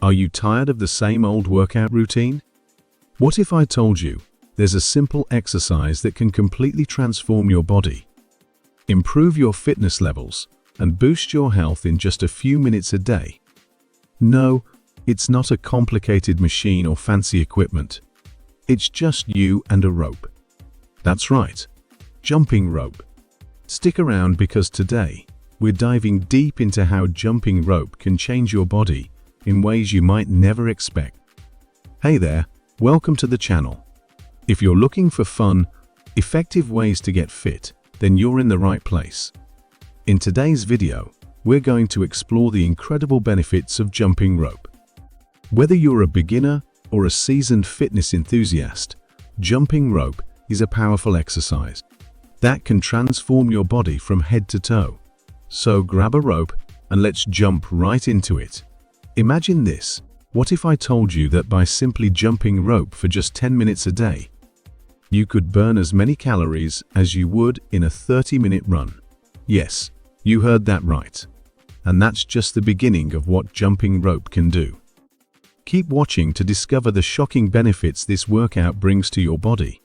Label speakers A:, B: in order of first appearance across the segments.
A: Are you tired of the same old workout routine? What if I told you there's a simple exercise that can completely transform your body, improve your fitness levels, and boost your health in just a few minutes a day? No, it's not a complicated machine or fancy equipment. It's just you and a rope. That's right, jumping rope. Stick around because today we're diving deep into how jumping rope can change your body in ways you might never expect. Hey there, welcome to the channel. If you're looking for fun, effective ways to get fit, then you're in the right place. In today's video, we're going to explore the incredible benefits of jumping rope. Whether you're a beginner or a seasoned fitness enthusiast, jumping rope is a powerful exercise that can transform your body from head to toe. So grab a rope and let's jump right into it. Imagine this. What if I told you that by simply jumping rope for just 10 minutes a day, you could burn as many calories as you would in a 30-minute run? Yes, you heard that right. And that's just the beginning of what jumping rope can do. Keep watching to discover the shocking benefits this workout brings to your body.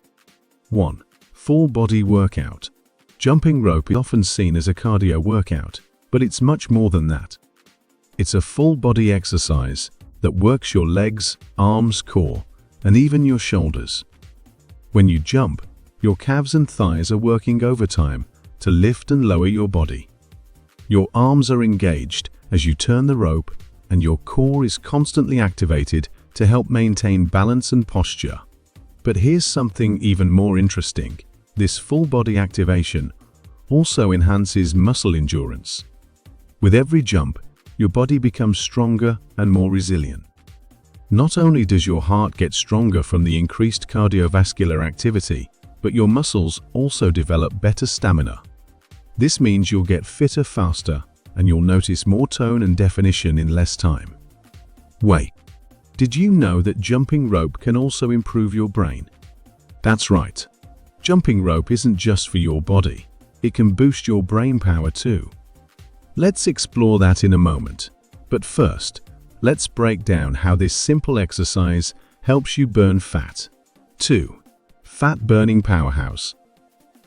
A: 1. Full body workout. Jumping rope is often seen as a cardio workout, but it's much more than that. It's a full body exercise that works your legs, arms, core, and even your shoulders. When you jump, your calves and thighs are working overtime to lift and lower your body. Your arms are engaged as you turn the rope, and your core is constantly activated to help maintain balance and posture. But here's something even more interesting. This full body activation also enhances muscle endurance. With every jump, your body becomes stronger and more resilient. Not only does your heart get stronger from the increased cardiovascular activity, but your muscles also develop better stamina. This means you'll get fitter faster, and you'll notice more tone and definition in less time. Wait, did you know that jumping rope can also improve your brain? That's right. Jumping rope isn't just for your body. It can boost your brain power too. Let's explore that in a moment. But first, let's break down how this simple exercise helps you burn fat. 2. Fat burning powerhouse.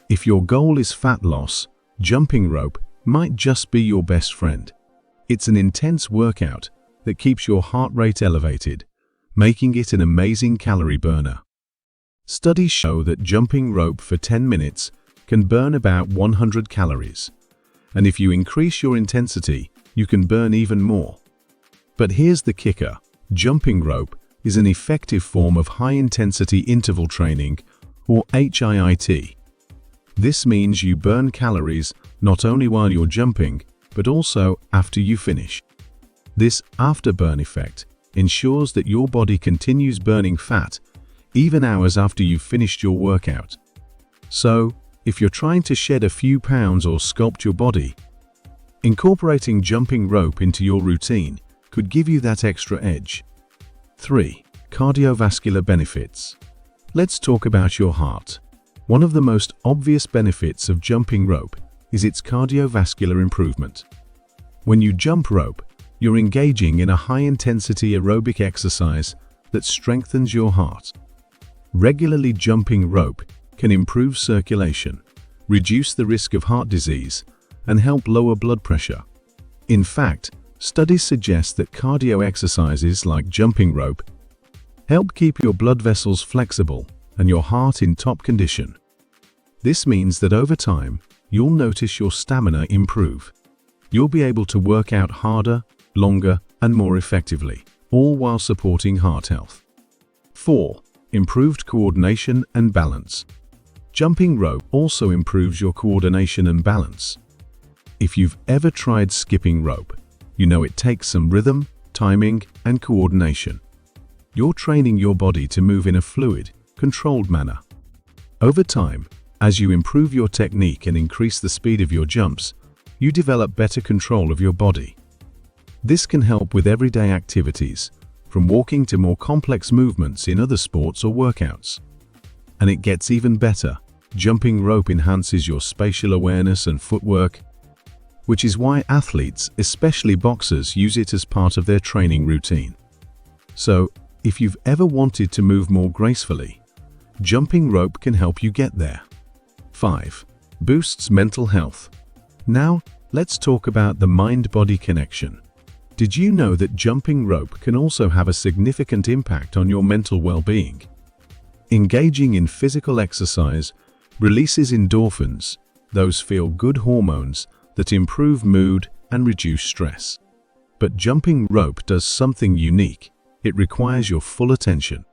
A: If your goal is fat loss, jumping rope might just be your best friend. It's an intense workout that keeps your heart rate elevated, making it an amazing calorie burner. Studies show that jumping rope for 10 minutes can burn about 100 calories. And if you increase your intensity, you can burn even more. But here's the kicker. Jumping rope is an effective form of high-intensity interval training, or HIIT. This means you burn calories not only while you're jumping, but also after you finish. This afterburn effect ensures that your body continues burning fat even hours after you've finished your workout. So, if you're trying to shed a few pounds or sculpt your body, incorporating jumping rope into your routine could give you that extra edge. 3. Cardiovascular benefits. Let's talk about your heart. One of the most obvious benefits of jumping rope is its cardiovascular improvement. When you jump rope, you're engaging in a high-intensity aerobic exercise that strengthens your heart. Regularly jumping rope can improve circulation, reduce the risk of heart disease, and help lower blood pressure. In fact, studies suggest that cardio exercises like jumping rope help keep your blood vessels flexible and your heart in top condition. This means that over time, you'll notice your stamina improve. You'll be able to work out harder, longer, and more effectively, all while supporting heart health. 4. Improved coordination and balance. Jumping rope also improves your coordination and balance. If you've ever tried skipping rope, you know it takes some rhythm, timing, and coordination. You're training your body to move in a fluid, controlled manner. Over time, as you improve your technique and increase the speed of your jumps, you develop better control of your body. This can help with everyday activities, from walking to more complex movements in other sports or workouts. And it gets even better. Jumping rope enhances your spatial awareness and footwork, which is why athletes, especially boxers, use it as part of their training routine. So, if you've ever wanted to move more gracefully, jumping rope can help you get there. 5. Boosts mental health. Now, let's talk about the mind-body connection. Did you know that jumping rope can also have a significant impact on your mental well-being? Engaging in physical exercise releases endorphins, those feel-good hormones that improve mood and reduce stress. But jumping rope does something unique. It requires your full attention.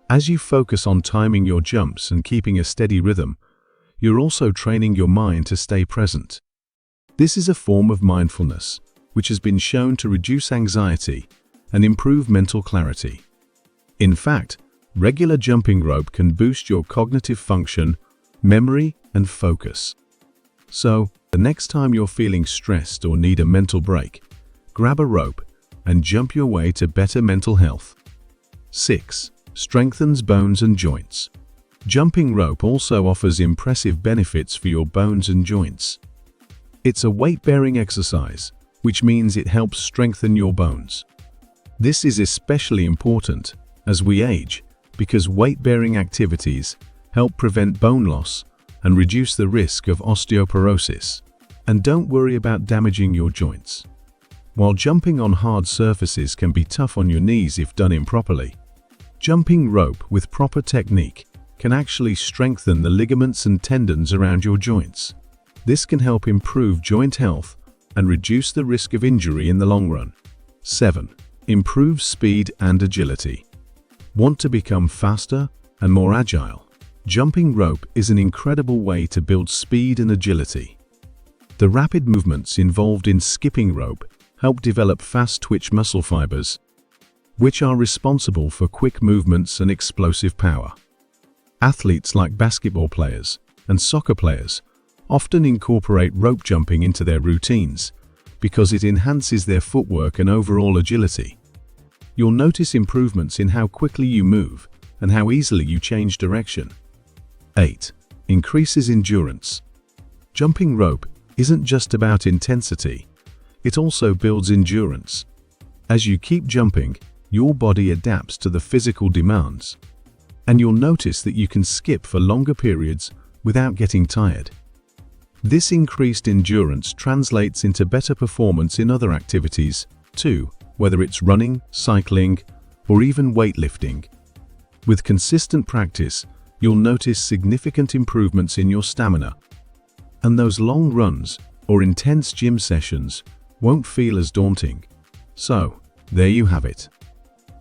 A: As you focus on timing your jumps and keeping a steady rhythm, you're also training your mind to stay present. This is a form of mindfulness, which has been shown to reduce anxiety and improve mental clarity. In fact, regular jumping rope can boost your cognitive function, memory, and focus. So, the next time you're feeling stressed or need a mental break, grab a rope and jump your way to better mental health. 6. Strengthens bones and joints. Jumping rope also offers impressive benefits for your bones and joints. It's a weight-bearing exercise, which means it helps strengthen your bones. This is especially important as we age because weight-bearing activities help prevent bone loss and reduce the risk of osteoporosis. And don't worry about damaging your joints. While jumping on hard surfaces can be tough on your knees if done improperly, jumping rope with proper technique can actually strengthen the ligaments and tendons around your joints. This can help improve joint health and reduce the risk of injury in the long run. 7. Improves speed and agility. Want to become faster and more agile? Jumping rope is an incredible way to build speed and agility. The rapid movements involved in skipping rope help develop fast-twitch muscle fibers, which are responsible for quick movements and explosive power. Athletes like basketball players and soccer players often incorporate rope jumping into their routines because it enhances their footwork and overall agility. You'll notice improvements in how quickly you move and how easily you change direction. 8. Increases endurance. Jumping rope isn't just about intensity, it also builds endurance. As you keep jumping, your body adapts to the physical demands, and you'll notice that you can skip for longer periods without getting tired. This increased endurance translates into better performance in other activities, too, whether it's running, cycling, or even weightlifting. With consistent practice, you'll notice significant improvements in your stamina, and those long runs or intense gym sessions won't feel as daunting. So, there you have it.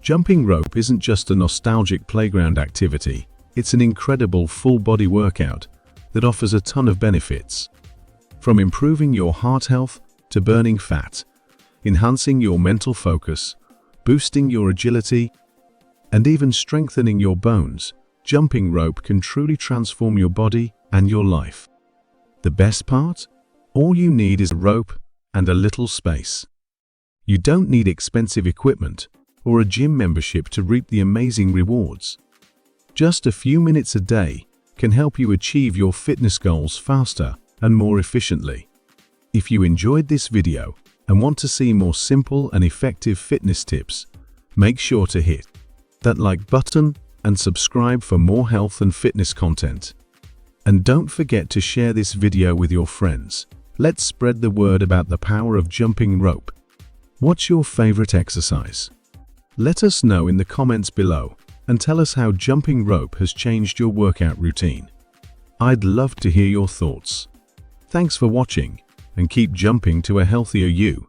A: Jumping rope isn't just a nostalgic playground activity, it's an incredible full-body workout that offers a ton of benefits. From improving your heart health to burning fat, enhancing your mental focus, boosting your agility, and even strengthening your bones, jumping rope can truly transform your body and your life. The best part? All you need is a rope and a little space. You don't need expensive equipment or a gym membership to reap the amazing rewards. Just a few minutes a day can help you achieve your fitness goals faster and more efficiently. If you enjoyed this video and want to see more simple and effective fitness tips, make sure to hit that like button and subscribe for more health and fitness content. And don't forget to share this video with your friends. Let's spread the word about the power of jumping rope. What's your favorite exercise? Let us know in the comments below and tell us how jumping rope has changed your workout routine. I'd love to hear your thoughts. Thanks for watching, and keep jumping to a healthier you.